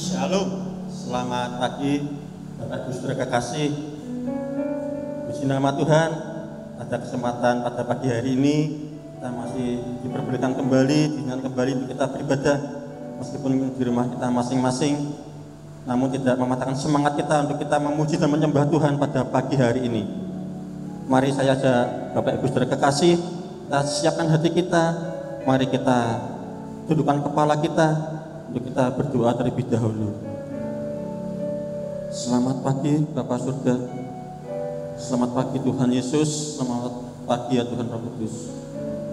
Shalom, selamat pagi Bapak Ibu Saudara kekasih. Puji nama Tuhan, pada kesempatan pada pagi hari ini kita masih diperbolehkan kembali dengan kembali kita beribadah meskipun di rumah kita masing-masing, namun tidak mematahkan semangat kita untuk kita memuji dan menyembah Tuhan pada pagi hari ini. Mari saya ajak Bapak Ibu Saudara kekasih, kita siapkan hati kita, mari kita dudukkan kepala kita untuk kita berdoa terlebih dahulu. Selamat pagi Bapak surga, selamat pagi Tuhan Yesus, selamat pagi ya Tuhan Roh Kudus.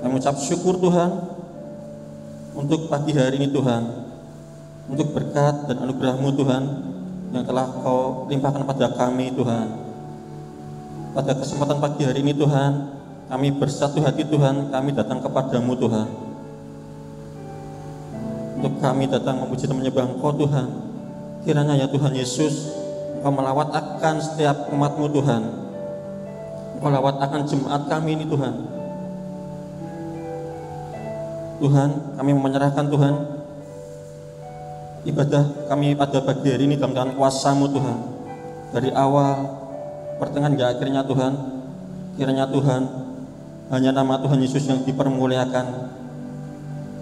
Kami ucap syukur Tuhan untuk pagi hari ini Tuhan, untuk berkat dan anugerah-Mu Tuhan yang telah Kau limpahkan pada kami Tuhan. Pada kesempatan pagi hari ini Tuhan, kami bersatu hati Tuhan, kami datang kepadamu Tuhan, untuk kami datang memuji dan menyembah Engkau Tuhan. Kiranya ya Tuhan Yesus, Engkau melawat akan setiap umat-Mu Tuhan, Engkau lawat akan jemaat kami ini Tuhan. Tuhan, kami menyerahkan Tuhan ibadah kami pada pagi hari ini dalam tangan kuasa-Mu Tuhan, dari awal, pertengahan hingga akhirnya Tuhan. Kiranya Tuhan, hanya nama Tuhan Yesus yang dipermuliakan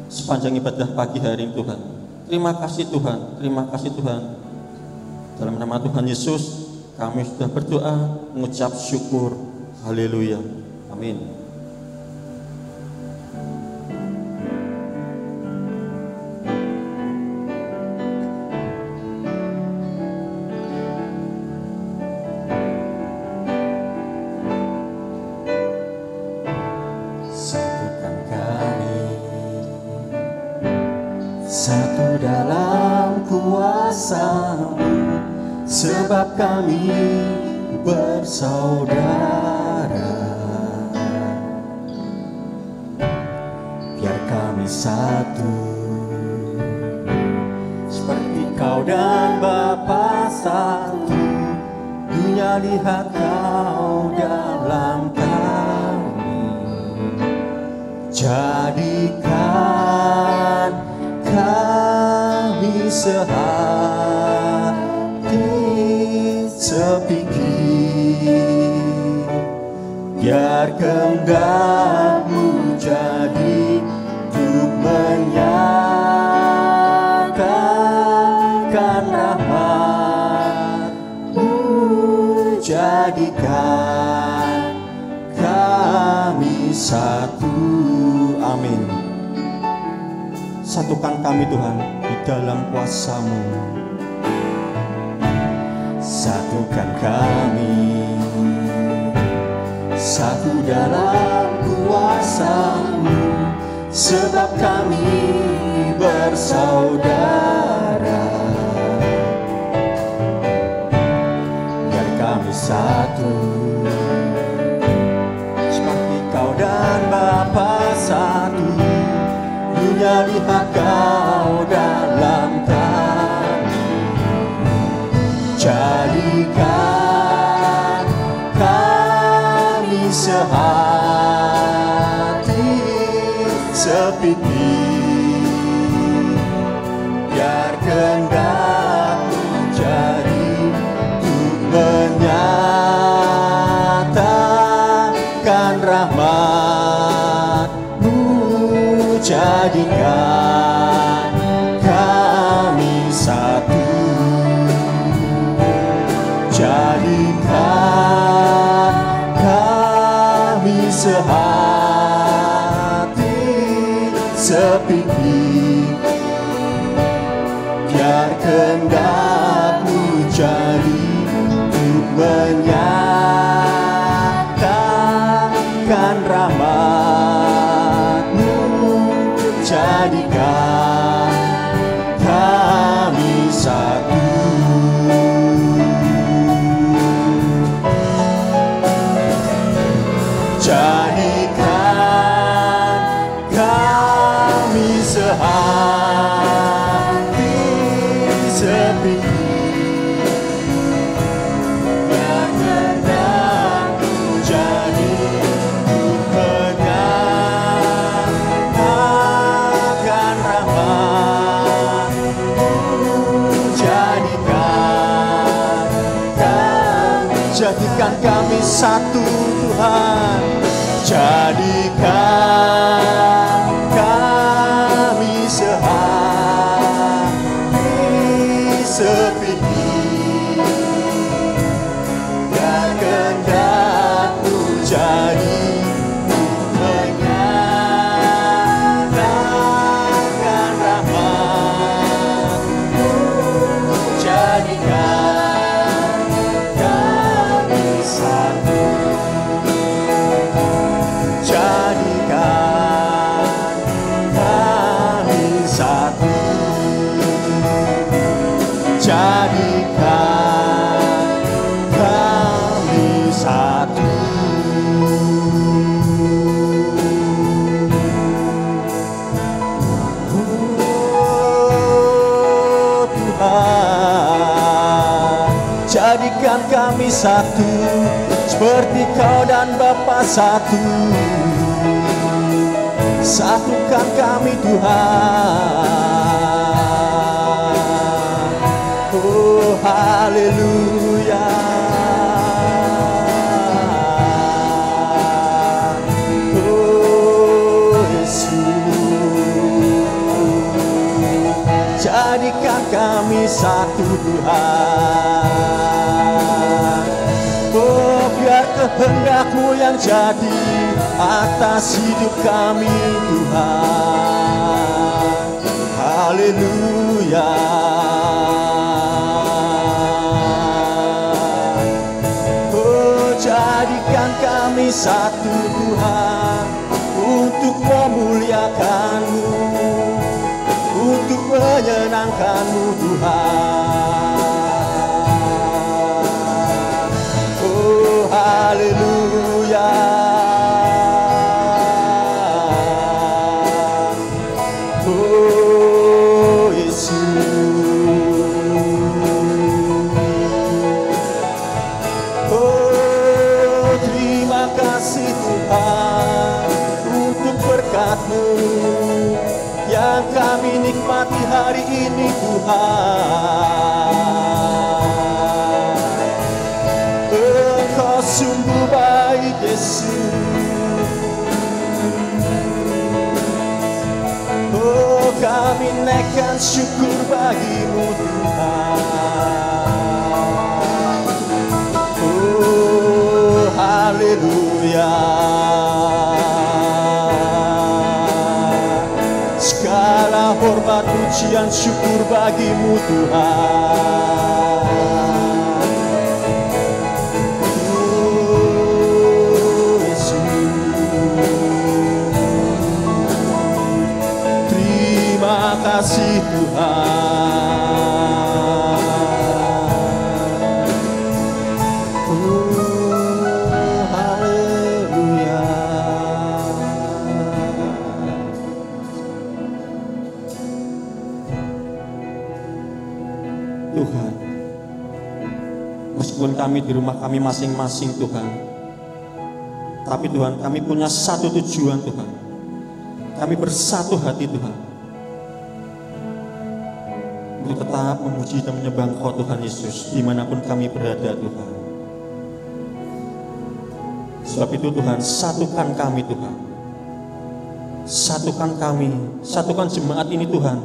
sepanjang ibadah pagi hari ini Tuhan. Terima kasih Tuhan, terima kasih Tuhan. Dalam nama Tuhan Yesus kami sudah berdoa, mengucap syukur. Haleluya, amin. Satu dalam kuasa-Mu, sebab kami bersaudara. Biar kami satu, seperti Kau dan Bapa satu. Dunia lihat Kau dalam kami, jadikan kami sehati sepikir, biar kehendak-Mu jadi untuk menyatakan rahmat-Mu. Jadikan kami satu, amin. Satukan kami Tuhan di dalam kuasa-Mu. Satukan kami, satu dalam kuasa-Mu, sebab kami bersaudara. Biar kami satu, seperti Kau dan Bapa satu. Dunia lihat Kau dalam kami, jadikan kami sehati sepikir, biar kehendak-Mu jadi untuk menyatakan rahmat-Mu. Jadikan kami satu, jadikan kami sehati sepikir, biar kehendak-Mu jadi untuk menyatakan rahmat-Mu. Jadikan kami satu, jadikan kami sehati sepikir, biar kehendak-Mu jadi untuk menyatakan rahmat-Mu. jadikan kami satu Tuhan, jadikan kami sehati sepikir, dan kehendak-Mu jadi menyatakan rahmat-Mu, jadikan kami satu, jadikan kami satu, jadikan kami satu. Oh Tuhan, jadikan kami satu seperti Kau dan Bapa satu. Satukan kami Tuhan. Oh haleluya. Oh Yesus, jadikan kami satu Tuhan. Oh biar kehendak-Mu yang jadi atas hidup kami Tuhan. Haleluya. Oh jadikan kami satu Tuhan, untuk memuliakan-Mu, untuk menyenangkan-Mu Tuhan. Oh haleluya. Oh Yesus, oh terima kasih Tuhan untuk berkat-Mu yang kami nikmati hari ini Tuhan. Engkau sungguh baik Yesus. Oh kami naikkan syukur bagi-Mu Tuhan. Oh haleluya. Segala hormat pujian syukur bagi-Mu Tuhan. Oh Yesus, terima kasih Tuhan. Oh haleluya. Tuhan, meskipun kami di rumah kami masing-masing Tuhan, tapi Tuhan kami punya satu tujuan Tuhan. Kami bersatu hati Tuhan, untuk tetap memuji dan menyembah Engkau Tuhan Yesus dimanapun kami berada Tuhan. Sebab itu Tuhan, satukan kami Tuhan, satukan kami, satukan jemaat ini Tuhan,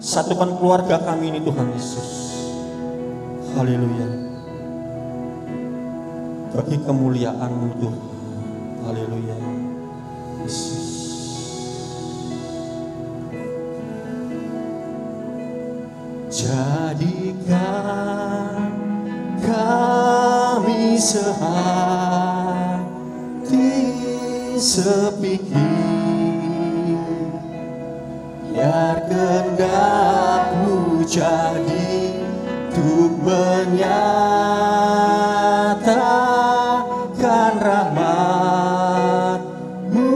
satukan keluarga kami ini Tuhan Yesus. Haleluya. Bagi kemuliaan-Mu Tuhan. Haleluya. Yesus. Jadikan kami sehati sepikir, biar kehendak-Mu jadi untuk menyatakan rahmat-Mu,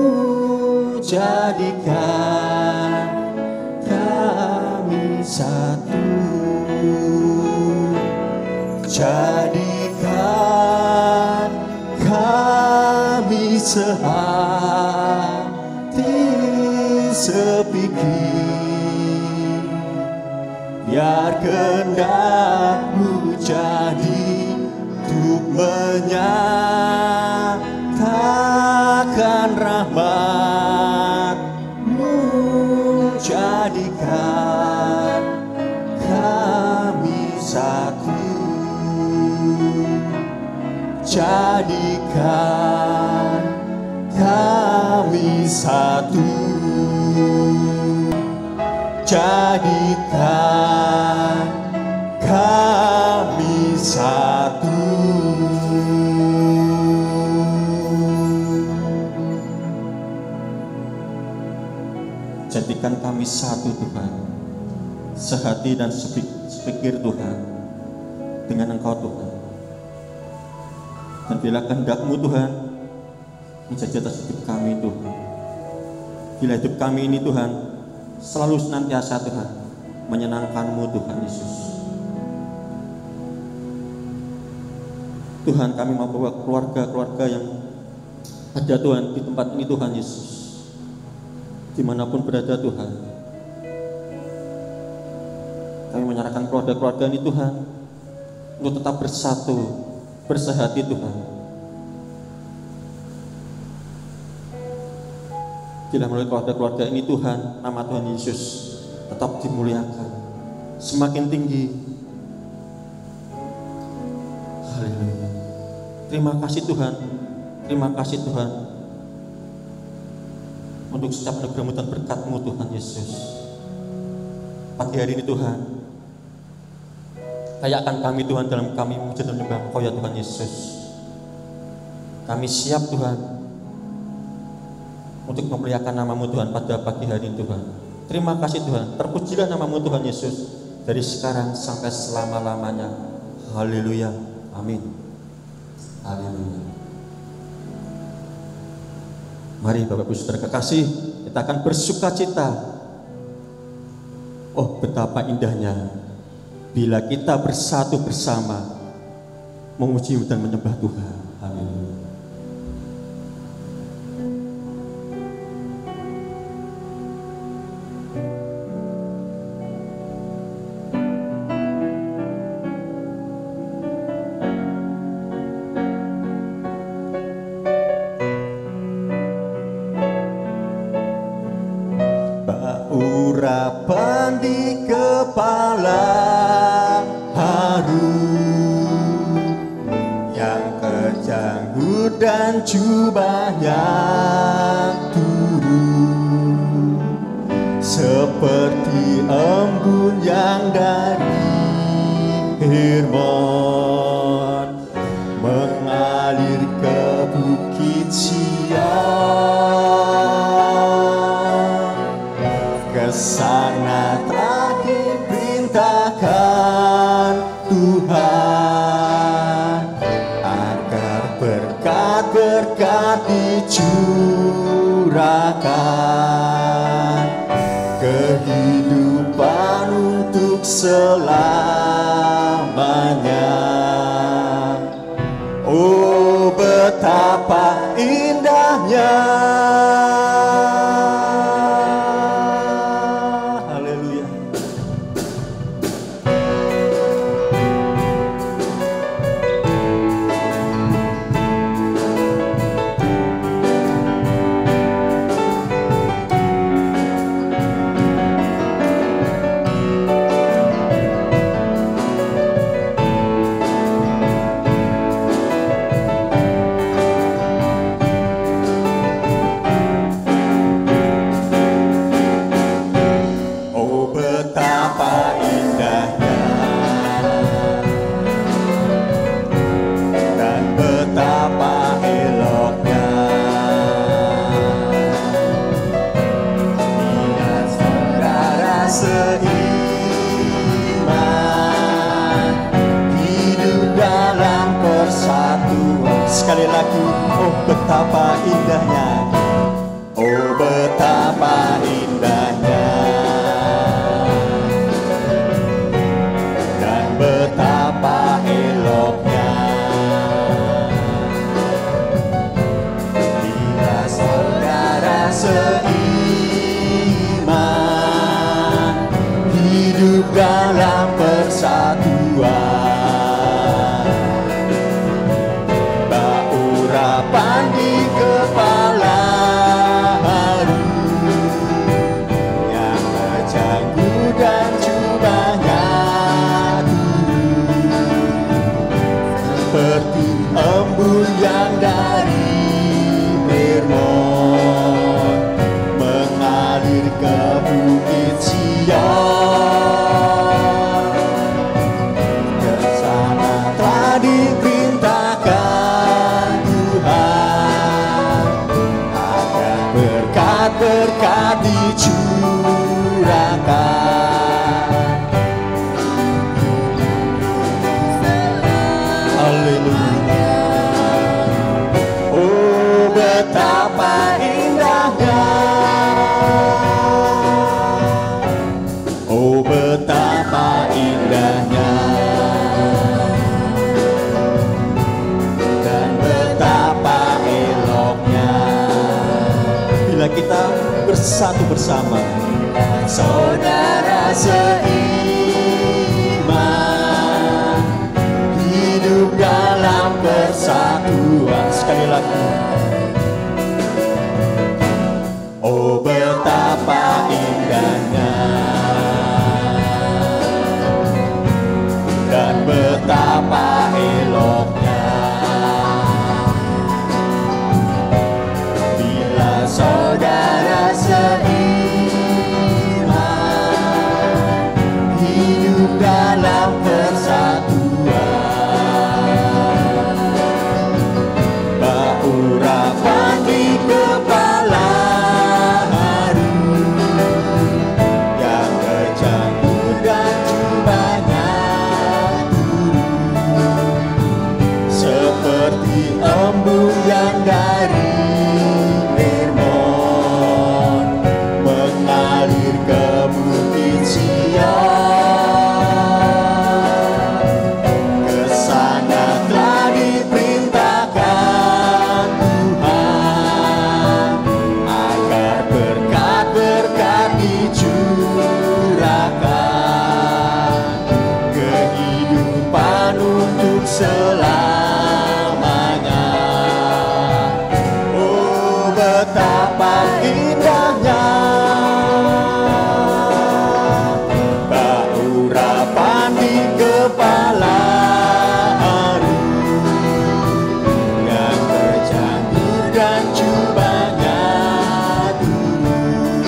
jadikan kami satu, jadikan kami sehati sepikir, biar kehendak-Mu jadi menyatakan rahmat-Mu, jadikan kami satu, jadikan kami satu, jadikan kami satu. Jadikan kami satu Tuhan, sehati dan sepikir Tuhan dengan Engkau Tuhan. Dan bila kehendak-Mu Tuhan menjadi atas hidup kami Tuhan, bila hidup kami ini Tuhan selalu senantiasa Tuhan menyenangkan-Mu Tuhan Yesus. Tuhan, kami mau bawa keluarga-keluarga yang ada Tuhan di tempat ini Tuhan Yesus, dimanapun berada Tuhan, kami menyerahkan keluarga-keluarga ini Tuhan untuk tetap bersatu, bersehati Tuhan. Bila melalui keluarga-keluarga ini Tuhan, nama Tuhan Yesus tetap dimuliakan, semakin tinggi. Haleluya. Terima kasih Tuhan, terima kasih Tuhan untuk setiap anugerah-Mu dan berkat-Mu Tuhan Yesus. Pagi hari ini Tuhan, layakkan kami Tuhan dalam kami memuji dan menyembah Engkau ya Tuhan Yesus. Kami siap Tuhan untuk memuliakan nama-Mu Tuhan pada pagi hari ini Tuhan. Terima kasih Tuhan, terpujilah nama-Mu Tuhan Yesus dari sekarang sampai selama-lamanya. Haleluya, amin. Haleluya. Mari Bapak Ibu Saudara kekasih, kita akan bersukacita. Oh, betapa indahnya bila kita bersatu bersama memuji dan menyembah Tuhan. Haleluya. Urapan di kepala Harun, yang kejanggut dan jubahnya turun seperti embun yang dari Hermon mengalir ke bukit Sion. Kesana telah diperintahkan Tuhan agar berkat-berkat dicurahkan, kehidupan untuk selamanya. Oh, betapa indahnya. Sekali lagi, oh betapa indahnya, oh betapa indahnya, dan betapa eloknya bila saudara seiman hidup dalam persatuan. Oh betapa indahnya dan betapa eloknya bila kita bersatu bersama, saudara seiman, hidup dalam persatuan. Sekali lagi. Oh betapa indahnya dan betapa eloknya bila saudara seiman, hidup dalam persatuan, berurapan di kepala yang tercampur dan jubahnya seperti embun yang dari Hermon mengalir ke bukit Sion. Kesana telah diperintahkan Tuhan agar berkat-berkat dicurahkan, kehidupan untuk selamanya. Oh betapa indahnya berurapan di kepala Harun yang tercampur dan jubahnya turun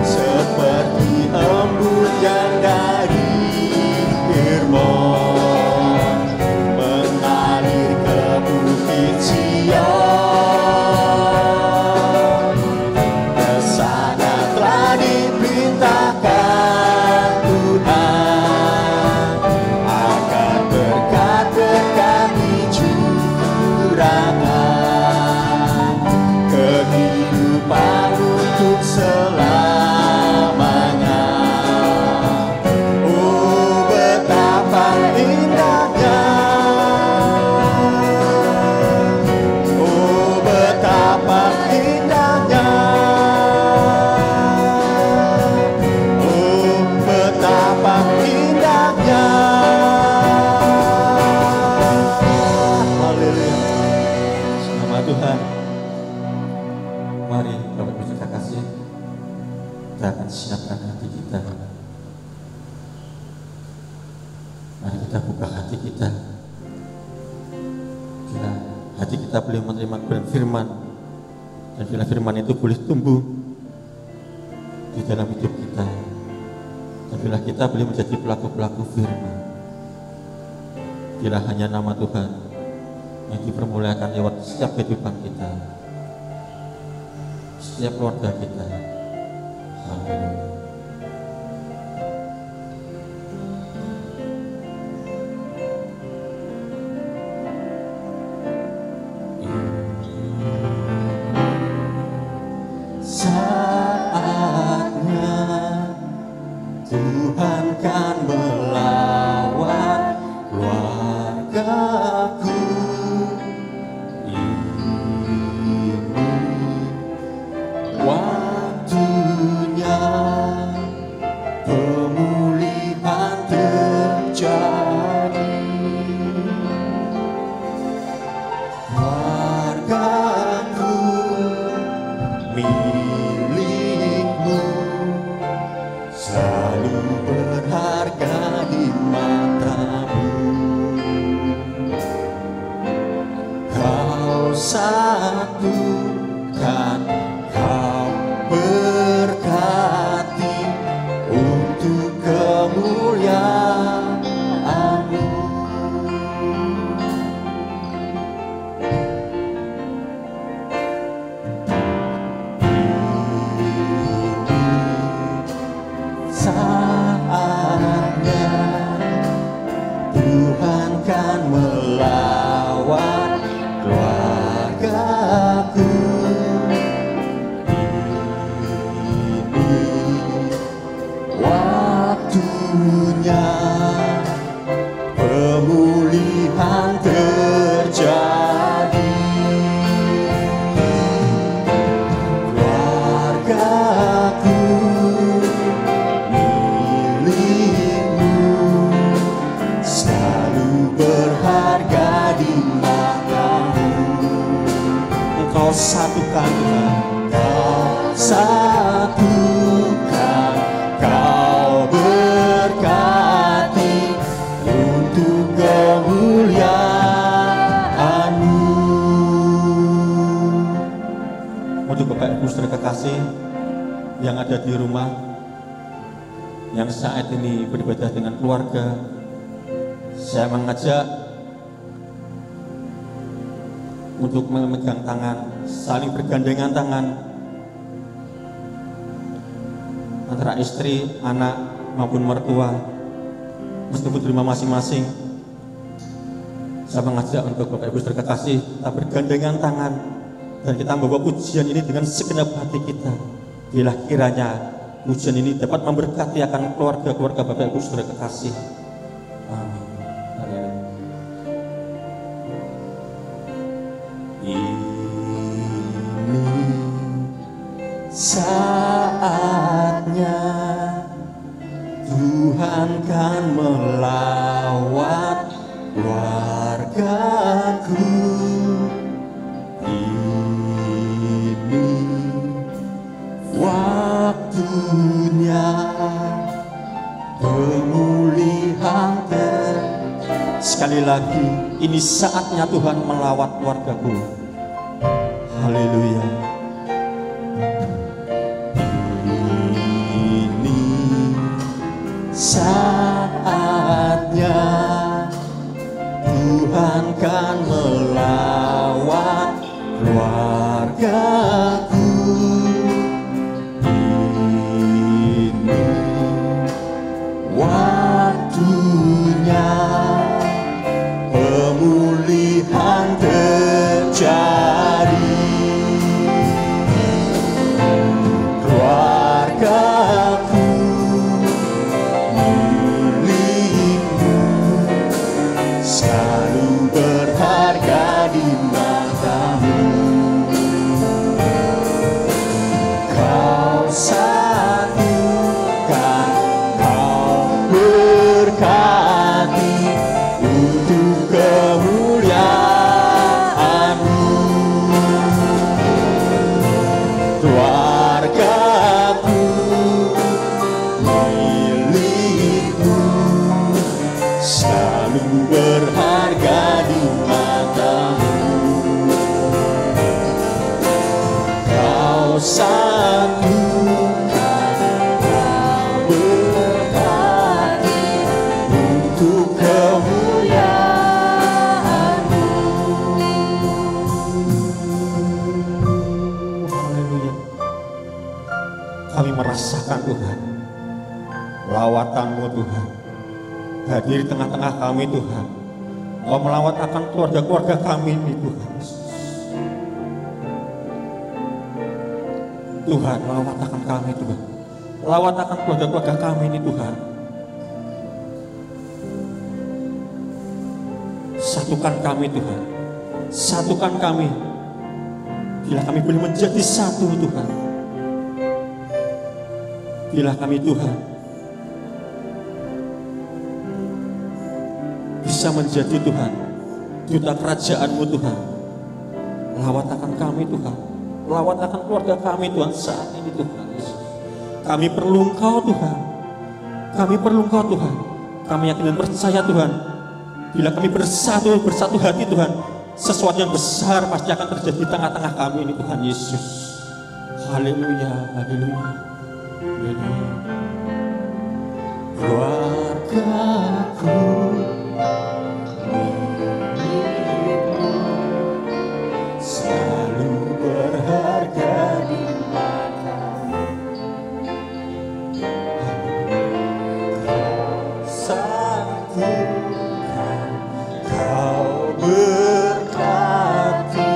seperti embun yang dari Hermon mengalir ke bukit Sion. Kesana telah diperintahkan Tuhan agar berkat-berkat dicurahkan, kehidupan untuk selamanya. Oh betapa indahnya, oh betapa indahnya, oh betapa indahnya. Haleluya. Nama Tuhan. Mari Bapak Ibu kita kasih, kita akan siapkan hati kita. Mari kita buka hati kita. Bila hati kita boleh menerima firman, dan bila firman itu boleh tumbuh di dalam hidup kita, dan bila kita boleh menjadi pelaku-pelaku firman, bila hanya nama Tuhan yang dipermuliakan lewat setiap kehidupan kita, setiap keluarga kita. Haleluya. Saatnya Tuhan kan melawan keluargaku ini, waktunya waktunya pemulihan terjadi. Keluargaku milikmu, selalu berharga di matamu. Engkau satukan Tuhan, Kau satukan, Kau berkati untuk kemuliaan-Mu. Untuk Bapak Ibu Saudara kekasih yang ada di rumah, yang saat ini beribadah dengan keluarga, saya mengajak untuk memegang tangan, saling bergandengan tangan antara istri, anak maupun mertua, meskipun di rumah masing-masing. Saya mengajak untuk Bapak Ibu Saudara kekasih, kita bergandengan tangan dan kita membawa pujian ini dengan segenap hati kita. Bila kiranya pujian ini dapat memberkati akan keluarga-keluarga Bapak Ibu Saudara kekasih. Amin. Ini saatnya Tuhan kan melawat keluargaku. Ini waktunya pemulihan sekali lagi, ini saatnya Tuhan melawat keluargaku. Haleluya. Ini saatnya Tuhan kan melawat keluargaku. Ini waktunya pemulihan terjadi. Keluargaku milikmu, selalu berharga di matamu. Kau satukan, Kau berkati untuk kemuliaan-Mu. Keluargaku milikmu, selalu berharga di matamu. Kau satukan, Kau berkati untuk kemuliaan-Mu. Haleluya. Kami merasakan Tuhan, lawatan-Mu Tuhan, hadir di tengah-tengah kami Tuhan. Kau melawat akan keluarga-keluarga kami ini Tuhan. Tuhan, lawat akan kami Tuhan. Lawat akan keluarga-keluarga kami ini Tuhan. Satukan kami Tuhan. Satukan kami. Bila kami boleh menjadi satu Tuhan. Bila kami Tuhan bisa menjadi Tuhan duta kerajaan-Mu Tuhan. Lawat akan kami Tuhan. Lawat akan keluarga kami Tuhan saat ini Tuhan. Kami perlu Engkau Tuhan. Kami perlu Engkau Tuhan. Kami yakin dan percaya Tuhan, bila kami bersatu hati Tuhan, sesuatu yang besar pasti akan terjadi di tengah-tengah kami ini Tuhan Yesus. Haleluya, haleluya, haleluya. Keluargaku selalu berharga di matamu. Kau satukan, Kau berkati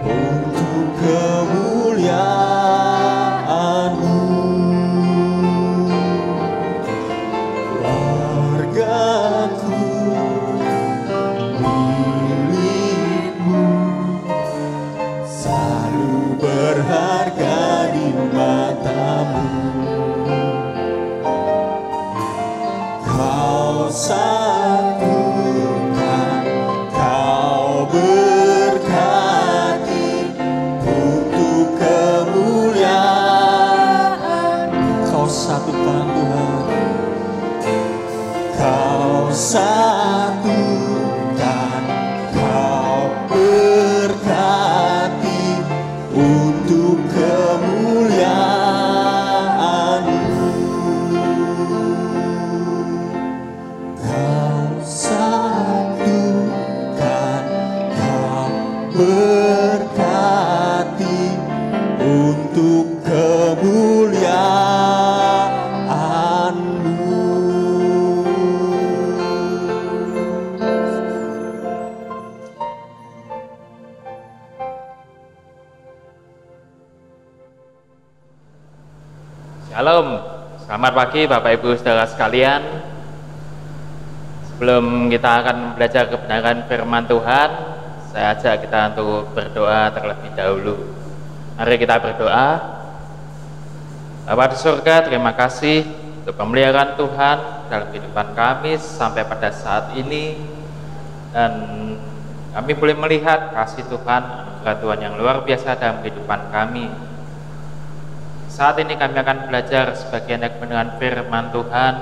untuk kemuliaan-Mu. satukan, kau berkati untuk kemuliaan-Mu. Kau satukan, kau berkati untuk kemuliaan-Mu. Shalom, selamat pagi Bapak Ibu Saudara sekalian. Sebelum kita akan belajar kebenaran firman Tuhan, saya ajak kita untuk berdoa terlebih dahulu. Mari kita berdoa. Bapa di surga, terima kasih untuk pemeliharaan Tuhan dalam kehidupan kami sampai pada saat ini, dan kami boleh melihat kasih Tuhan, anugerah Tuhan yang luar biasa dalam kehidupan kami. Saat ini kami akan belajar sebagian dari kebenaran firman Tuhan.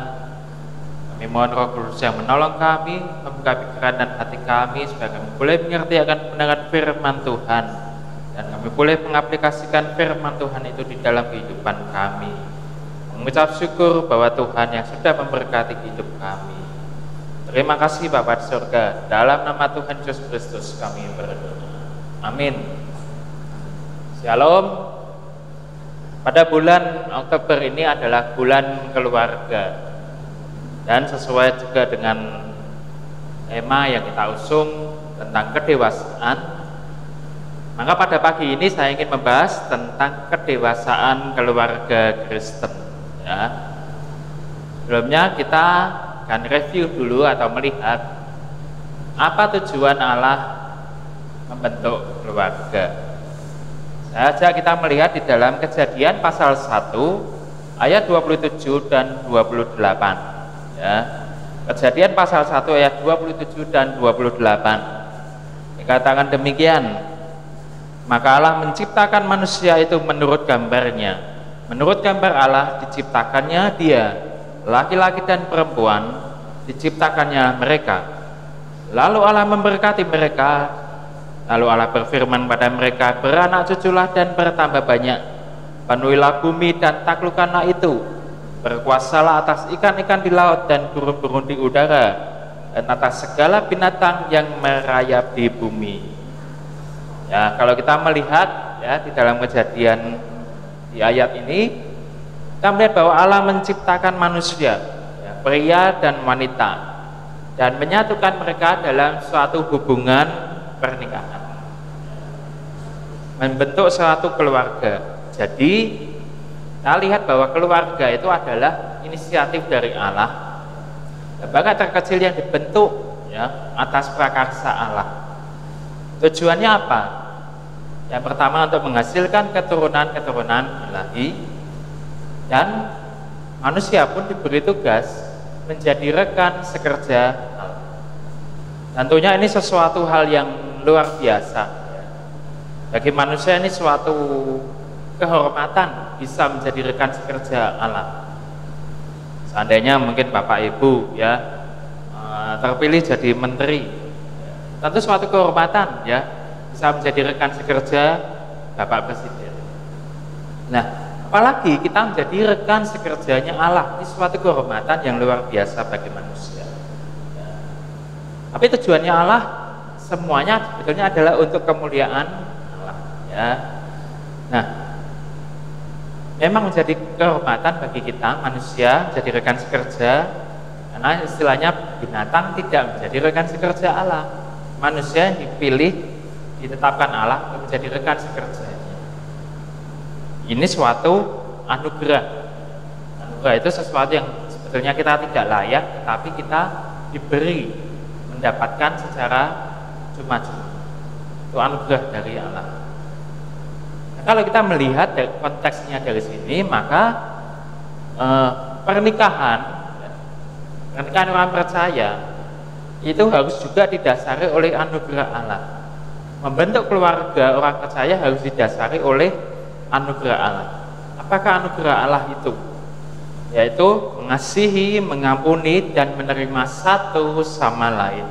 Kami mohon Roh Kudus yang menolong kami, membuka pikiran dan hati kami supaya kami boleh mengerti akan kebenaran firman Tuhan, dan kami boleh mengaplikasikan firman Tuhan itu di dalam kehidupan kami. Mengucap syukur bahwa Tuhan yang sudah memberkati hidup kami. Terima kasih Bapa di surga, dalam nama Tuhan Yesus Kristus kami berdoa. Amin. Shalom. Pada bulan Oktober ini adalah bulan keluarga, dan sesuai juga dengan tema yang kita usung tentang kedewasaan, maka pada pagi ini saya ingin membahas tentang kedewasaan keluarga Kristen. Ya. Sebelumnya kita akan review dulu atau melihat apa tujuan Allah membentuk keluarga. Saya ajak kita melihat di dalam Kejadian pasal 1 ayat 27 dan 28. Ya. Kejadian pasal 1 ayat 27 dan 28. Dikatakan demikian, maka Allah menciptakan manusia itu menurut gambarnya. Menurut gambar Allah diciptakannya dia, laki-laki dan perempuan diciptakannya mereka. Lalu Allah memberkati mereka. Lalu Allah berfirman pada mereka, beranak cuculah dan bertambah banyak, penuhilah bumi dan taklukkanlah itu, berkuasalah atas ikan-ikan di laut dan burung-burung di udara, dan atas segala binatang yang merayap di bumi. Ya, kalau kita melihat ya di dalam Kejadian di ayat ini, kita melihat bahwa Allah menciptakan manusia, ya, pria dan wanita, dan menyatukan mereka dalam suatu hubungan pernikahan, membentuk suatu keluarga. Jadi kita lihat bahwa keluarga itu adalah inisiatif dari Allah, lembaga terkecil yang dibentuk ya atas prakarsa Allah. Tujuannya apa? Yang pertama untuk menghasilkan keturunan-keturunan ilahi, dan manusia pun diberi tugas menjadi rekan sekerja Allah. Tentunya ini sesuatu hal yang luar biasa. Bagi manusia ini suatu kehormatan bisa menjadi rekan sekerja Allah. Seandainya mungkin Bapak Ibu ya terpilih jadi menteri, tentu suatu kehormatan ya bisa menjadi rekan sekerja Bapak Presiden. Nah, apalagi kita menjadi rekan sekerjanya Allah, ini suatu kehormatan yang luar biasa bagi manusia. Tapi tujuannya Allah semuanya sebetulnya adalah untuk kemuliaan Allah ya. Nah, memang menjadi kehormatan bagi kita manusia jadi rekan sekerja, karena istilahnya binatang tidak menjadi rekan sekerja Allah. Manusia yang dipilih, ditetapkan Allah untuk menjadi rekan sekerjanya. Ini suatu anugerah. Anugerah itu sesuatu yang sebetulnya kita tidak layak, tapi kita diberi, mendapatkan secara cuma-cuma. Itu anugerah dari Allah. Nah, kalau kita melihat konteksnya dari sini, maka pernikahan orang percaya itu harus juga didasari oleh anugerah Allah. Membentuk keluarga orang percaya harus didasari oleh anugerah Allah. Apakah anugerah Allah itu? Yaitu mengasihi, mengampuni, dan menerima satu sama lain.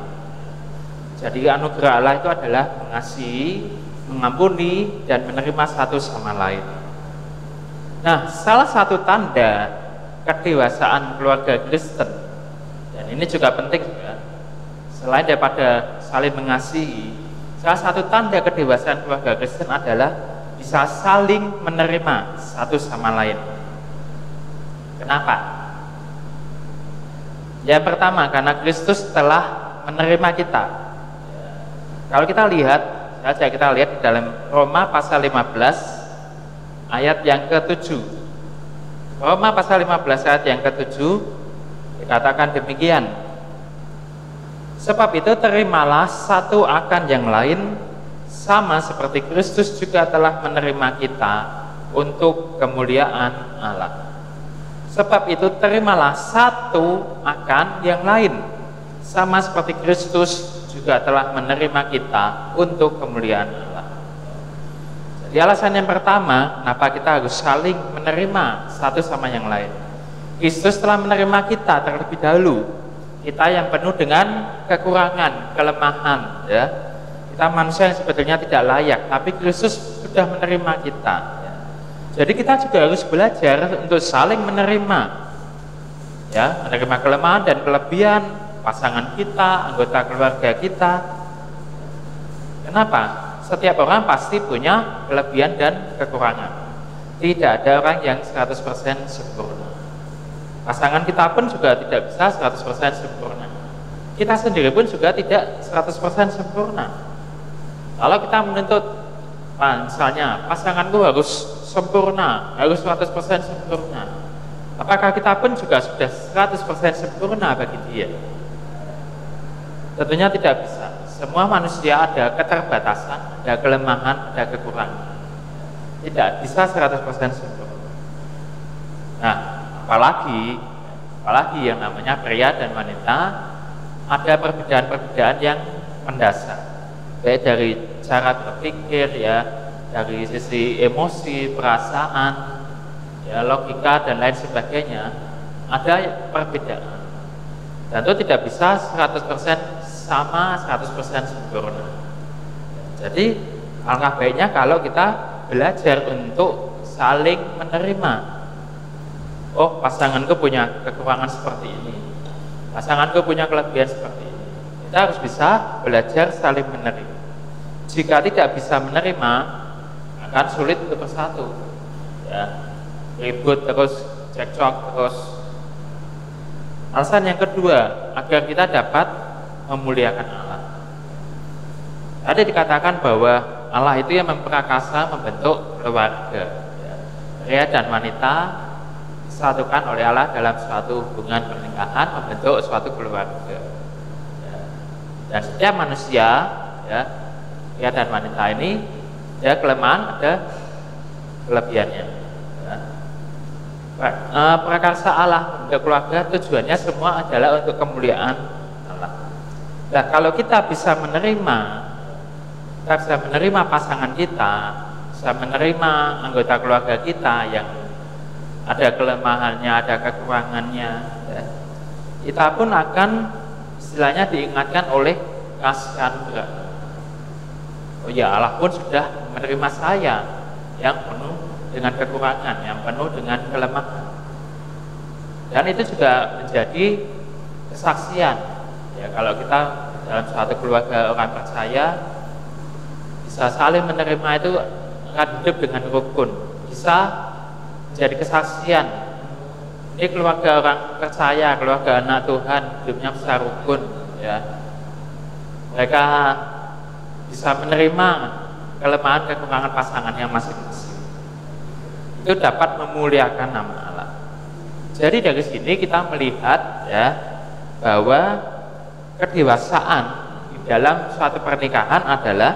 Jadi anugerah Allah itu adalah mengasihi, mengampuni, dan menerima satu sama lain. Nah, salah satu tanda kedewasaan keluarga Kristen, dan ini juga penting juga, selain daripada saling mengasihi, salah satu tanda kedewasaan keluarga Kristen adalah bisa saling menerima satu sama lain. Kenapa? Yang pertama, karena Kristus telah menerima kita. Kalau kita lihat di dalam Roma pasal 15 ayat yang ke-7. Roma pasal 15 ayat yang ke-7 dikatakan demikian. Sebab itu terimalah satu akan yang lain, sama seperti Kristus juga telah menerima kita untuk kemuliaan Allah. Sebab itu terimalah satu akan yang lain, sama seperti Kristus juga telah menerima kita untuk kemuliaan Allah. Jadi alasan yang pertama, kenapa kita harus saling menerima satu sama yang lain. Kristus telah menerima kita terlebih dahulu. Kita yang penuh dengan kekurangan, kelemahan, ya. Kita manusia yang sebetulnya tidak layak, tapi Kristus sudah menerima kita. Ya. Jadi kita juga harus belajar untuk saling menerima, ya, menerima kelemahan dan kelebihan pasangan kita, anggota keluarga kita. Kenapa? Setiap orang pasti punya kelebihan dan kekurangan. Tidak ada orang yang 100% sempurna. Pasangan kita pun juga tidak bisa 100% sempurna. Kita sendiri pun juga tidak 100% sempurna. Kalau kita menuntut, misalnya pasanganku harus sempurna, harus 100% sempurna, apakah kita pun juga sudah 100% sempurna bagi dia? Tentunya tidak bisa. Semua manusia ada keterbatasan, ada kelemahan, ada kekurangan. Tidak bisa 100% sempurna. Nah, apalagi yang namanya pria dan wanita, ada perbedaan-perbedaan yang mendasar, baik dari cara berpikir, ya, dari sisi emosi, perasaan, ya, logika dan lain sebagainya, ada perbedaan. Dan itu tidak bisa 100% sama, 100% sempurna. Jadi alangkah baiknya kalau kita belajar untuk saling menerima. Oh, pasanganku punya kekurangan seperti ini, pasanganku punya kelebihan seperti ini. Kita harus bisa belajar saling menerima. Jika tidak bisa menerima, akan sulit untuk bersatu, ya, ribut terus, cekcok terus. Alasan yang kedua, agar kita dapat memuliakan Allah. Tadi dikatakan bahwa Allah itu yang memperakasa membentuk keluarga, ya. Pria dan wanita disatukan oleh Allah dalam suatu hubungan pernikahan, membentuk suatu keluarga, ya. Dan setiap manusia, ya, pria dan wanita ini, ya, kelemahan ada kelebihannya, ya. Prakarsa Allah untuk keluarga tujuannya semua adalah untuk kemuliaan Allah. Nah, kalau kita bisa menerima pasangan kita, bisa menerima anggota keluarga kita yang ada kelemahannya, ada kekurangannya, ya, kita pun akan istilahnya diingatkan oleh kasih anugerah. Oh ya, Allah pun sudah menerima saya yang penuh dengan kekurangan, yang penuh dengan kelemahan. Dan itu juga menjadi kesaksian, ya, kalau kita dalam suatu keluarga orang percaya bisa saling menerima, itu akan hidup dengan rukun, bisa menjadi kesaksian. Ini keluarga orang percaya, keluarga anak Tuhan, hidupnya bisa rukun, ya. Mereka bisa menerima kelemahan kekurangan pasangan yang masing-masing. Itu dapat memuliakan nama Allah. Jadi dari sini kita melihat, ya, bahwa kedewasaan di dalam suatu pernikahan adalah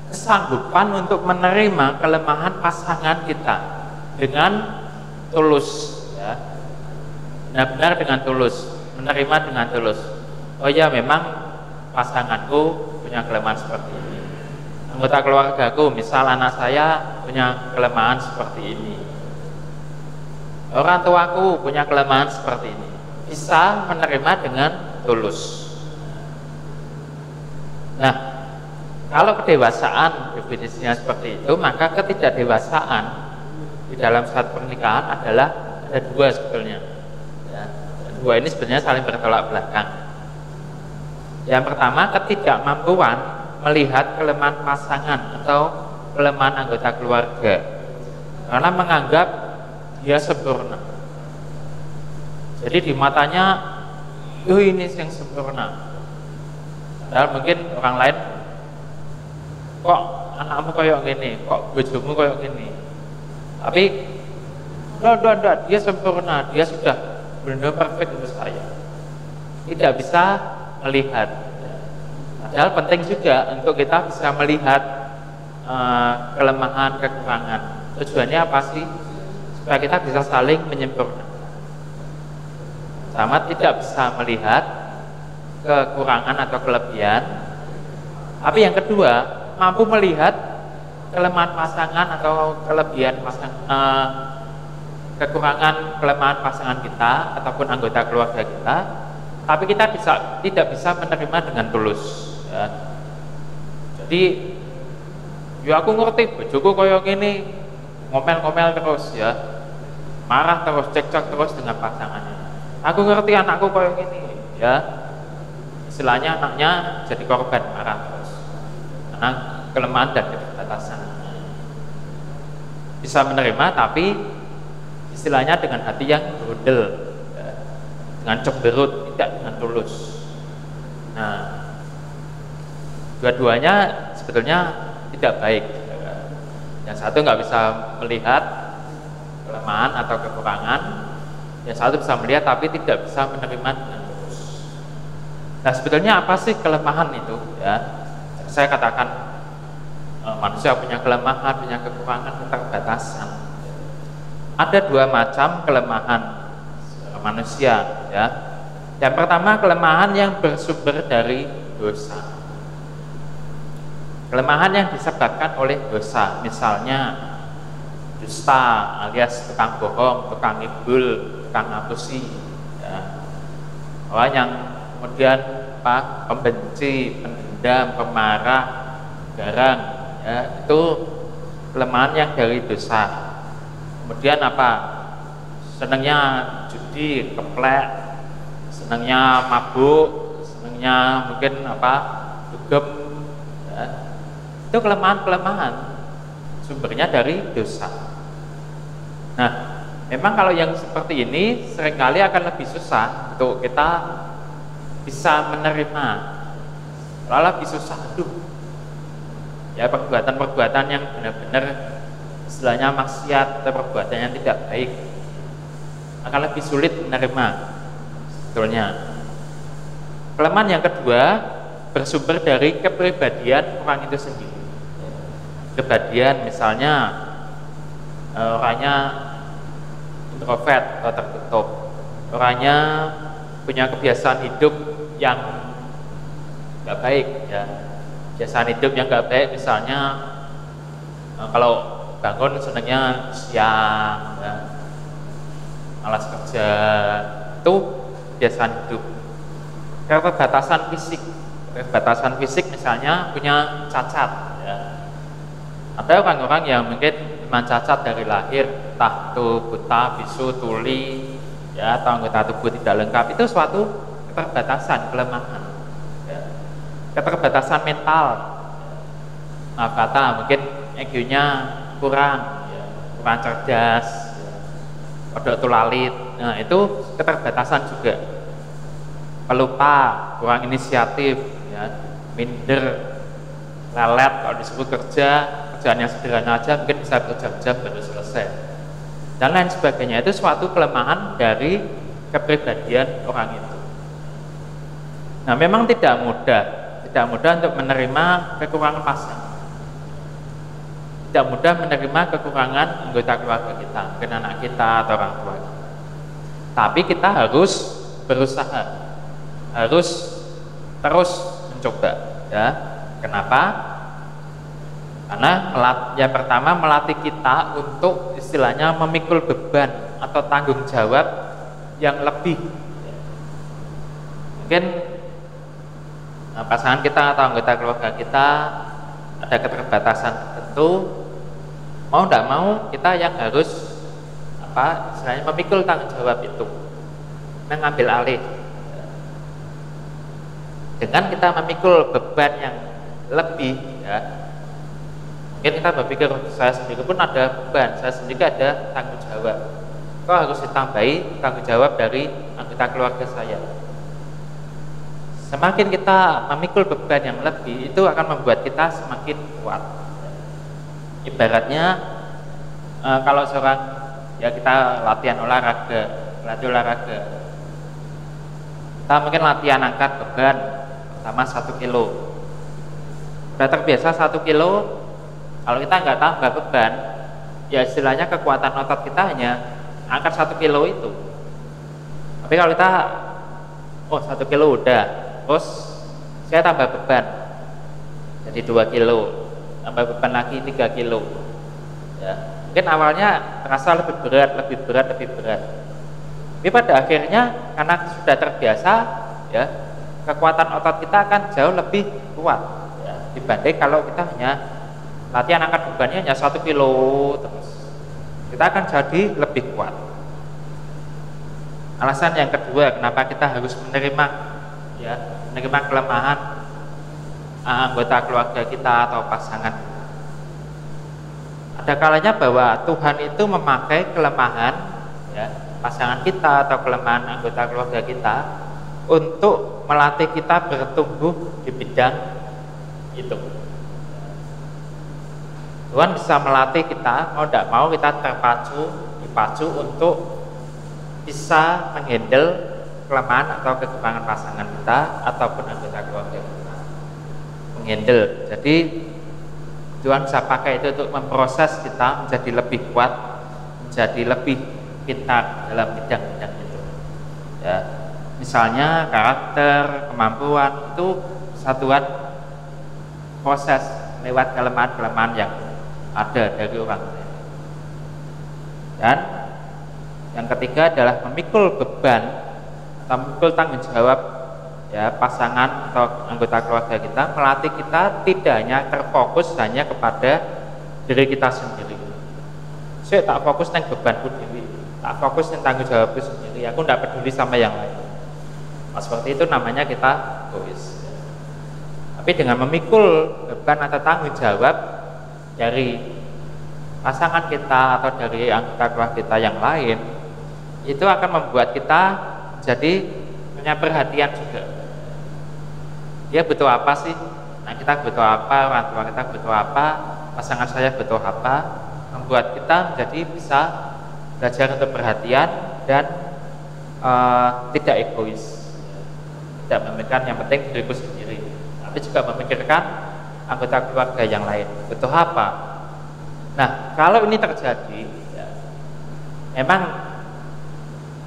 kesanggupan untuk menerima kelemahan pasangan kita dengan tulus, ya, benar-benar dengan tulus, menerima dengan tulus. Oh ya, memang pasanganku punya kelemahan seperti ini, anggota keluargaku, misal anak saya punya kelemahan seperti ini. orang tuaku punya kelemahan seperti ini, bisa menerima dengan tulus. Nah, kalau kedewasaan definisinya seperti itu, maka ketidakdewasaan di dalam saat pernikahan adalah ada dua sebetulnya. Ya, dua ini sebenarnya saling bertolak belakang. Yang pertama, ketidakmampuan melihat kelemahan pasangan atau kelemahan anggota keluarga karena menganggap dia sempurna. Jadi di matanya, ini yang sempurna. Padahal mungkin orang lain, kok anakmu kayak gini, kok bojomu kayak gini. Tapi enggak, dia sempurna, dia sudah benar-benar perfect untuk saya. Tidak bisa melihat. Padahal penting juga untuk kita bisa melihat kelemahan, kekurangan. Tujuannya apa sih? Supaya kita bisa saling menyempurnakan. Sama tidak bisa melihat kekurangan atau kelebihan. Tapi yang kedua, mampu melihat kelemahan pasangan atau kelebihan kekurangan kelemahan pasangan kita ataupun anggota keluarga kita, tapi kita tidak bisa menerima dengan tulus. Ya. Jadi, ya aku ngerti bojoku koyo gini, ngomel-ngomel terus ya, marah terus, cekcok terus dengan pasangannya. Aku ngerti anakku koyo gini, ya. Istilahnya anaknya jadi korban marah terus karena kelemahan dan keterbatasan. Bisa menerima tapi istilahnya dengan hati yang berudel, ya, dengan cemberut, tidak dengan tulus. Nah, dua-duanya sebetulnya tidak baik. Yang satu nggak bisa melihat kelemahan atau kekurangan, yang satu bisa melihat tapi tidak bisa menerima dengan tulus. Nah, sebetulnya apa sih kelemahan itu? Ya, saya katakan manusia punya kelemahan, punya kekurangan, keterbatasan. Ada dua macam kelemahan manusia. Ya, yang pertama kelemahan yang bersumber dari dosa. Kelemahan yang disebabkan oleh dosa, misalnya dusta alias tukang bohong, tukang ngibul, tukang ngapusi, ya. Orang yang kemudian pembenci, pendendam, pemarah, garang, ya, itu kelemahan yang dari dosa. Kemudian apa? Senangnya judi, keplek, senangnya mabuk, senangnya mungkin dugem, ya. Itu kelemahan-kelemahan sumbernya dari dosa. Nah, memang kalau yang seperti ini seringkali akan lebih susah untuk kita bisa menerima. Lalu lebih susah, ya, perbuatan-perbuatan yang benar-benar istilahnya maksiat atau perbuatan yang tidak baik akan lebih sulit menerima sebetulnya. Kelemahan yang kedua bersumber dari kepribadian orang itu sendiri. Kepribadian misalnya orangnya introvert atau tertutup, orangnya punya kebiasaan hidup yang nggak baik, ya. Kebiasaan hidup yang nggak baik misalnya kalau bangun senangnya siang, ya, malas kerja, itu kebiasaan hidup. Keterbatasan fisik misalnya punya cacat, ya. Ada orang-orang yang mungkin memang cacat dari lahir, entah itu buta, bisu, tuli, ya, atau anggota tubuh tidak lengkap. Itu suatu keterbatasan, kelemahan, ya. Keterbatasan mental, maaf kata mungkin EQ-nya kurang, ya, kurang cerdas, ya, kodok tulalit. Nah, itu keterbatasan juga. Pelupa, kurang inisiatif, ya, minder, lelet kalau disebut kerjaan yang sederhana aja mungkin bisa berjam-jam baru selesai, dan lain sebagainya. Itu suatu kelemahan dari kepribadian orang itu. Nah, memang tidak mudah untuk menerima kekurangan pasangan, tidak mudah menerima kekurangan anggota keluarga kita, mungkin anak kita atau orang tua kita. Tapi kita harus berusaha, harus terus mencoba, ya. Kenapa? Karena yang pertama melatih kita untuk istilahnya memikul beban atau tanggung jawab yang lebih. Mungkin pasangan kita atau anggota keluarga kita ada keterbatasan tertentu, mau tidak mau kita yang harus istilahnya memikul tanggung jawab itu, mengambil alih. Dengan kita memikul beban yang lebih, ya, mungkin kita berpikir saya sendiri pun ada beban, saya sendiri ada tanggung jawab. Kok harus ditambahi tanggung jawab dari anggota keluarga saya? Semakin kita memikul beban yang lebih, itu akan membuat kita semakin kuat. Ibaratnya kalau seorang, ya kita latihan olahraga, kita mungkin latihan angkat beban pertama 1 kilo. Udah terbiasa 1 kilo, kalau kita nggak tambah beban, ya istilahnya kekuatan otot kita hanya angkat 1 kilo itu. Tapi kalau kita 1 kilo udah, terus saya tambah beban jadi 2 kilo, tambah beban lagi 3 kilo, ya mungkin awalnya terasa lebih berat. Tapi pada akhirnya karena sudah terbiasa, ya kekuatan otot kita akan jauh lebih kuat, ya, dibanding kalau kita hanya latihan angkat bebannya hanya 1 kilo terus, kita akan jadi lebih kuat. Alasan yang kedua kenapa kita harus menerima kelemahan anggota keluarga kita atau pasangan kita. Ada kalanya bahwa Tuhan itu memakai kelemahan, ya, pasangan kita atau kelemahan anggota keluarga kita untuk melatih kita bertumbuh di bidang itu. Tuhan bisa melatih kita, mau tidak mau kita dipacu untuk bisa menghandle kelemahan atau kekurangan pasangan kita ataupun anggota keluarga kita. Menghandle. Jadi Tuhan bisa pakai itu untuk memproses kita menjadi lebih kuat, menjadi lebih pintar dalam bidang-bidang itu. Ya, misalnya karakter, kemampuan itu satuan proses lewat kelemahan-kelemahan yang ada dari orang lain. Dan yang ketiga adalah memikul beban atau memikul tanggung jawab, ya, pasangan atau anggota keluarga kita, melatih kita tidak hanya terfokus hanya kepada diri kita sendiri. Saya tak fokus tentang bebanku sendiri, tak fokus tentang tanggung jawabku sendiri, aku tidak peduli sama yang lain. Nah, seperti itu namanya kita egois. Tapi dengan memikul beban atau tanggung jawab dari pasangan kita atau dari anggota keluarga kita yang lain, itu akan membuat kita jadi punya perhatian juga. Dia butuh apa sih? Nah, kita butuh apa, orang tua kita butuh apa, pasangan saya butuh apa, membuat kita menjadi bisa belajar untuk perhatian dan tidak egois, tidak memikirkan yang penting diriku sendiri, tapi juga memikirkan anggota keluarga yang lain butuh apa. Nah, kalau ini terjadi, ya, memang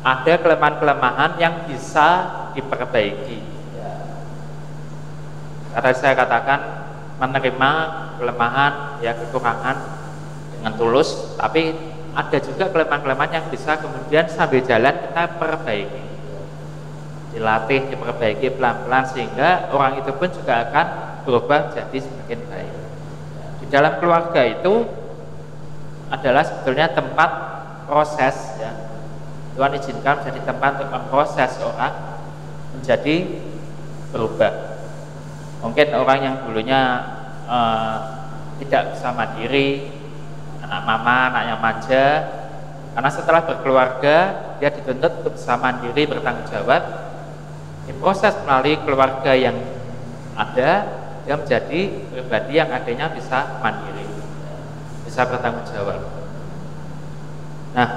ada kelemahan-kelemahan yang bisa diperbaiki. Karena saya katakan menerima kelemahan, ya, kekurangan dengan tulus, tapi ada juga kelemahan-kelemahan yang bisa kemudian sambil jalan kita perbaiki, dilatih, diperbaiki pelan-pelan sehingga orang itu pun juga akan berubah jadi semakin baik. Di dalam keluarga itu adalah sebetulnya tempat proses, ya. Tuhan izinkan menjadi tempat untuk memproses orang menjadi berubah. Mungkin orang yang dulunya tidak bisa mandiri, anak mama, anak yang manja, karena setelah berkeluarga dia dituntut untuk bisa mandiri, bertanggung jawab, diproses melalui keluarga yang ada, dia menjadi pribadi yang adanya bisa mandiri, bisa bertanggung jawab. Nah,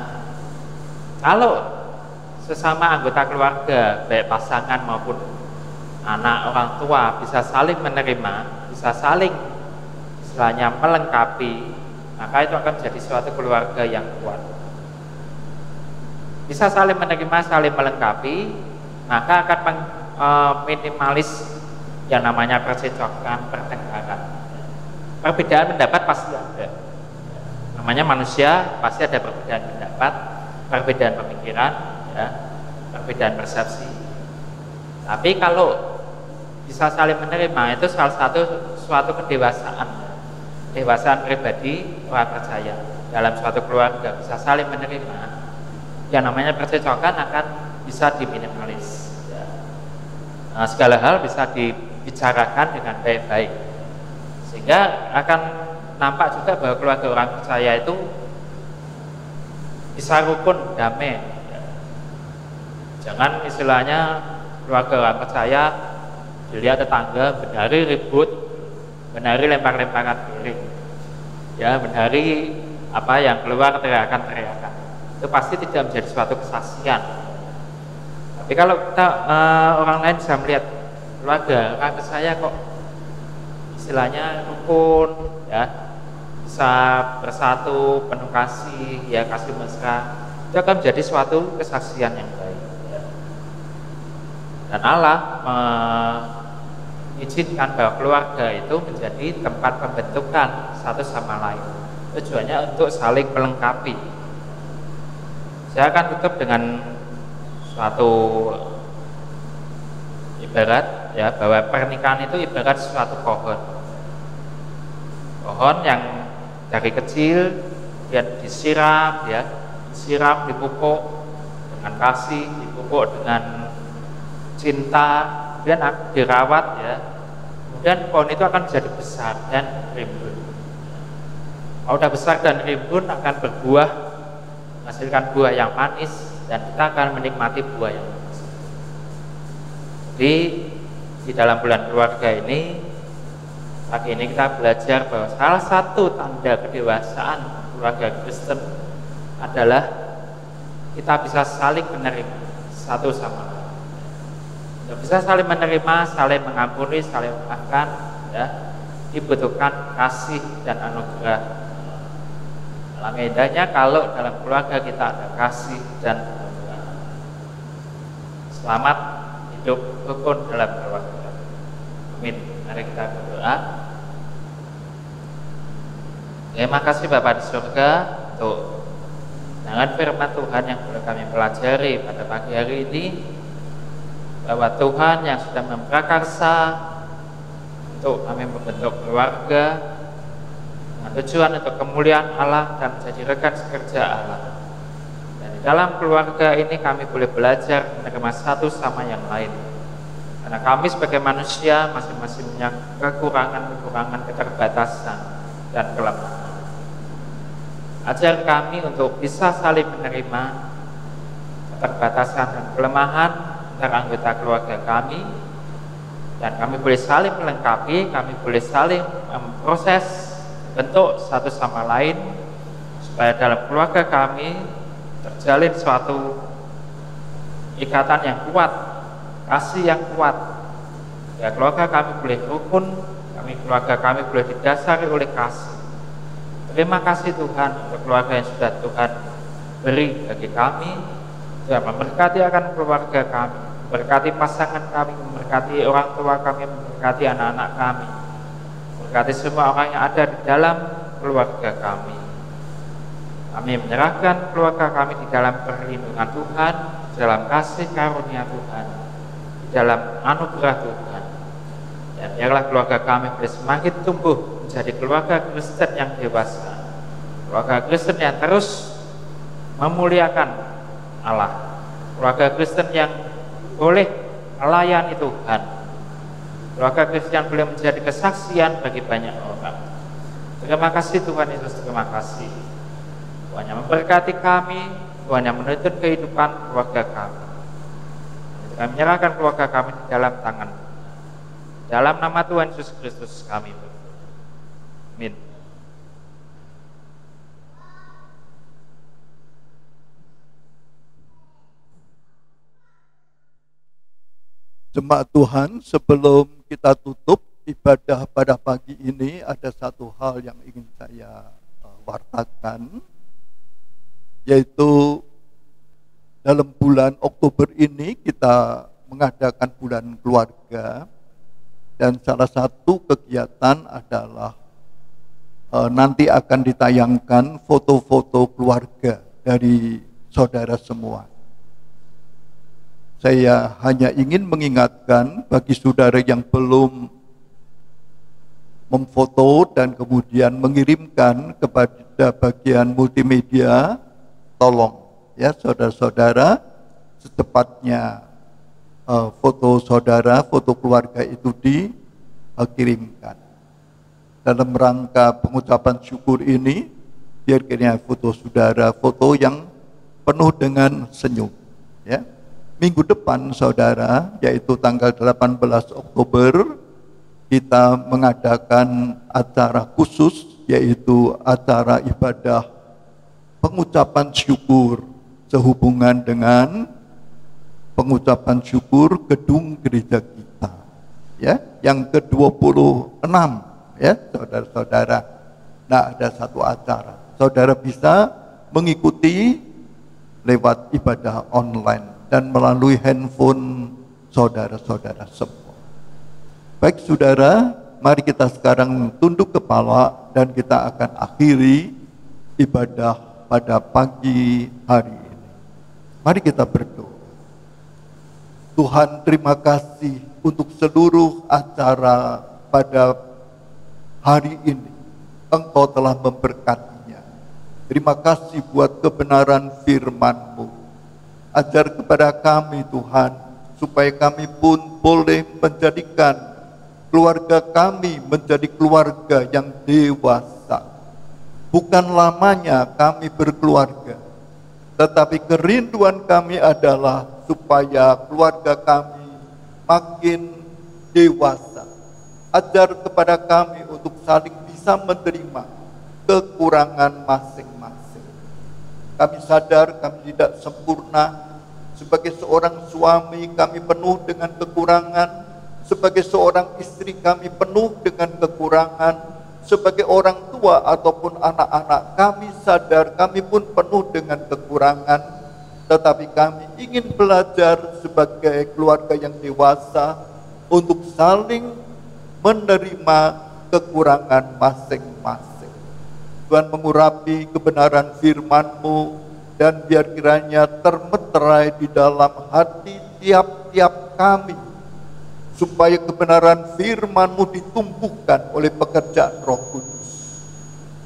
kalau sesama anggota keluarga, baik pasangan maupun anak, orang tua bisa saling menerima, bisa saling istilahnya melengkapi, maka itu akan menjadi suatu keluarga yang kuat. Bisa saling menerima, saling melengkapi, maka akan minimalis yang namanya percekcokan, pertengkaran. perbedaan pendapat pasti ada. Namanya manusia, pasti ada perbedaan pendapat, perbedaan pemikiran, ya, perbedaan persepsi. Tapi kalau bisa saling menerima, itu salah satu suatu kedewasaan pribadi orang percaya dalam suatu keluarga, bisa saling menerima. Yang namanya percecokan akan bisa diminimalis, ya. Nah, segala hal bisa dibicarakan dengan baik-baik, sehingga akan nampak juga bahwa keluarga orang percaya itu bisa rukun, damai, ya. Jangan istilahnya keluarga orang percaya dilihat tetangga benari ribut, benari lempar-lemparan piring, ya, benari apa yang keluar teriakan-teriakan, itu pasti tidak menjadi suatu kesaksian. Tapi kalau kita orang lain bisa melihat keluarga orang percaya kok istilahnya rukun, ya, bisa bersatu, penuh kasih, ya, kasih mesra, itu akan menjadi suatu kesaksian yang baik, ya. Dan Allah mengizinkan bahwa keluarga itu menjadi tempat pembentukan satu sama lain, tujuannya untuk saling melengkapi. Saya akan tutup dengan suatu ibarat, ya, bahwa pernikahan itu ibarat suatu pohon yang dari kecil dia disiram, ya, dipupuk dengan kasih, dipupuk dengan cinta, kemudian dirawat, ya, kemudian pohon itu akan menjadi besar dan rimbun. Kalau sudah besar dan rimbun akan berbuah, menghasilkan buah yang manis, dan kita akan menikmati buah yang manis. Jadi di dalam bulan keluarga ini, pagi ini kita belajar bahwa salah satu tanda kedewasaan keluarga Kristen adalah kita bisa saling menerima satu sama lain. Kita bisa saling menerima, saling mengampuni, saling memaafkan, ya, dibutuhkan kasih dan anugerah. Alangkah indahnya kalau dalam keluarga kita ada kasih dan anugerah. Selamat hidup rukun dalam keluarga. Amin. Mari kita berdoa. Terima kasih Bapa di surga untuk dengan firman Tuhan yang boleh kami pelajari pada pagi hari ini, bahwa Tuhan yang sudah memprakarsa untuk kami membentuk keluarga dengan tujuan untuk kemuliaan Allah dan menjadi rekan sekerja Allah. Dan di dalam keluarga ini kami boleh belajar menerima satu sama yang lain, karena kami sebagai manusia masing-masing punya kekurangan, keterbatasan dan kelemahan. Ajar kami untuk bisa saling menerima keterbatasan dan kelemahan antara anggota keluarga kami, dan kami boleh saling melengkapi, kami boleh saling memproses bentuk satu sama lain, supaya dalam keluarga kami terjalin suatu ikatan yang kuat, kasih yang kuat, ya, keluarga kami boleh rukun, keluarga kami boleh didasari oleh kasih. Terima kasih Tuhan untuk keluarga yang sudah Tuhan beri bagi kami. Tuhan memberkati akan keluarga kami, memberkati pasangan kami, memberkati orang tua kami, memberkati anak-anak kami, memberkati semua orang yang ada di dalam keluarga kami. Kami menyerahkan keluarga kami di dalam perlindungan Tuhan, di dalam kasih karunia Tuhan, di dalam anugerah Tuhan. Dan biarlah keluarga kami boleh semakin tumbuh menjadi keluarga Kristen yang dewasa, keluarga Kristen yang terus memuliakan Allah, keluarga Kristen yang boleh melayani Tuhan, keluarga Kristen yang boleh menjadi kesaksian bagi banyak orang. Terima kasih Tuhan Yesus, terima kasih Tuhan yang memberkati kami, Tuhan yang menuntun kehidupan keluarga kami. Kami menyerahkan keluarga kami di dalam tangan. Dalam nama Tuhan Yesus Kristus kami berdoa. Amin. Jemaat Tuhan, sebelum kita tutup ibadah pada pagi ini, ada satu hal yang ingin saya wartakan, yaitu dalam bulan Oktober ini kita mengadakan bulan keluarga, dan salah satu kegiatan adalah nanti akan ditayangkan foto-foto keluarga dari saudara semua. Saya hanya ingin mengingatkan bagi saudara yang belum memfoto dan kemudian mengirimkan kepada bagian multimedia, tolong ya saudara-saudara secepatnya foto saudara, foto keluarga itu dikirimkan. Dalam rangka pengucapan syukur ini, biar kiranya foto saudara, foto yang penuh dengan senyum. Ya. Minggu depan saudara, yaitu tanggal 18 Oktober, kita mengadakan acara khusus, yaitu acara ibadah pengucapan syukur sehubungan dengan pengucapan syukur gedung gereja kita. Ya, yang ke-26 ya, saudara-saudara. Nah, ada satu acara. Saudara bisa mengikuti lewat ibadah online dan melalui handphone saudara-saudara semua. Baik saudara, mari kita sekarang tunduk kepala dan kita akan akhiri ibadah pada pagi hari ini. Mari kita berdoa. Tuhan, terima kasih untuk seluruh acara pada hari ini. Engkau telah memberkatinya. Terima kasih buat kebenaran firman-Mu. Ajar kepada kami Tuhan, supaya kami pun boleh menjadikan keluarga kami menjadi keluarga yang dewasa. Bukan lamanya kami berkeluarga, tetapi kerinduan kami adalah supaya keluarga kami makin dewasa. Ajar kepada kami untuk saling bisa menerima kekurangan masing-masing. Kami sadar kami tidak sempurna. Sebagai seorang suami kami penuh dengan kekurangan. Sebagai seorang istri kami penuh dengan kekurangan. Sebagai orang tua ataupun anak-anak kami sadar kami pun penuh dengan kekurangan. Tetapi kami ingin belajar sebagai keluarga yang dewasa untuk saling menerima kekurangan masing-masing. Tuhan mengurapi kebenaran firman-Mu dan biar kiranya termeterai di dalam hati tiap-tiap kami, supaya kebenaran firman-Mu ditumbuhkan oleh pekerjaan Roh Kudus.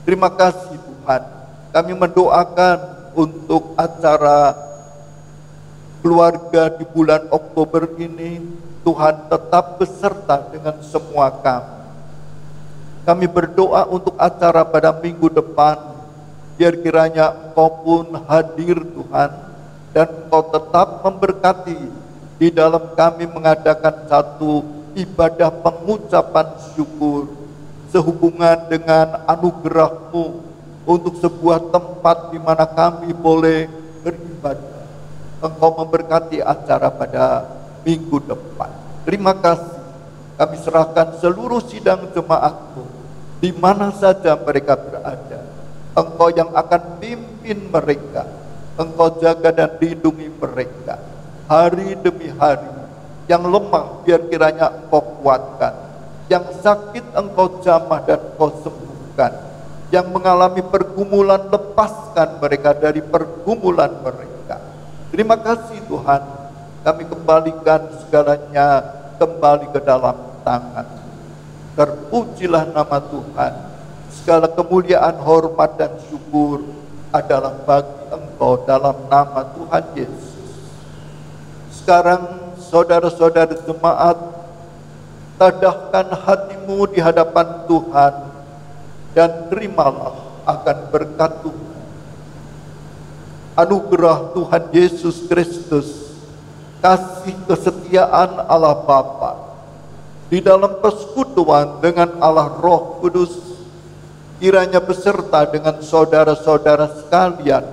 Terima kasih Tuhan, kami mendoakan untuk acara keluarga di bulan Oktober ini, Tuhan tetap beserta dengan semua kami. Kami berdoa untuk acara pada minggu depan, biar kiranya Engkau pun hadir Tuhan, dan Engkau tetap memberkati di dalam kami mengadakan satu ibadah pengucapan syukur sehubungan dengan anugerah-Mu untuk sebuah tempat di mana kami boleh beribadah. Engkau memberkati acara pada minggu depan. Terima kasih. Kami serahkan seluruh sidang jemaat-Mu di mana saja mereka berada. Engkau yang akan pimpin mereka. Engkau jaga dan lindungi mereka hari demi hari. Yang lemah biar kiranya Engkau kuatkan. Yang sakit Engkau jamah dan Engkau sembuhkan. Yang mengalami pergumulan, lepaskan mereka dari pergumulan mereka. Terima kasih Tuhan. Kami kembalikan segalanya kembali ke dalam tangan. Terpujilah nama Tuhan. Segala kemuliaan, hormat, dan syukur adalah bagi Engkau dalam nama Tuhan Yesus. Sekarang saudara-saudara jemaat, tadahkan hatimu di hadapan Tuhan dan terimalah akan berkat Tuhan. Anugerah Tuhan Yesus Kristus, kasih kesetiaan Allah Bapa, di dalam persekutuan dengan Allah Roh Kudus, kiranya beserta dengan saudara-saudara sekalian,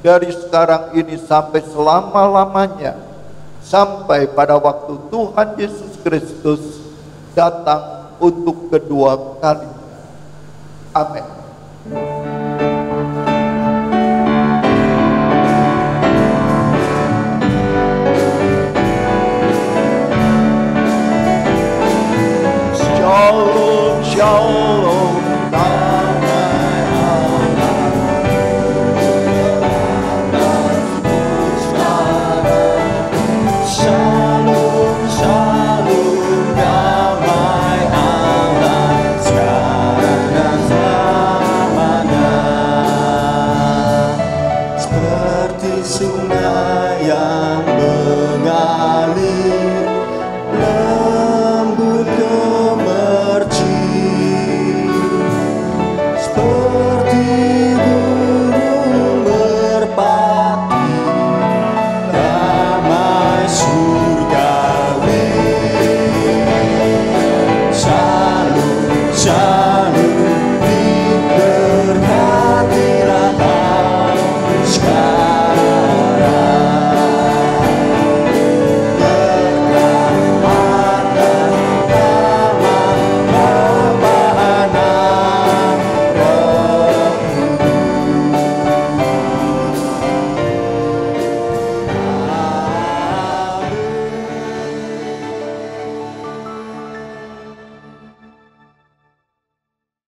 dari sekarang ini sampai selama-lamanya, sampai pada waktu Tuhan Yesus Kristus datang untuk kedua kalinya. Amin.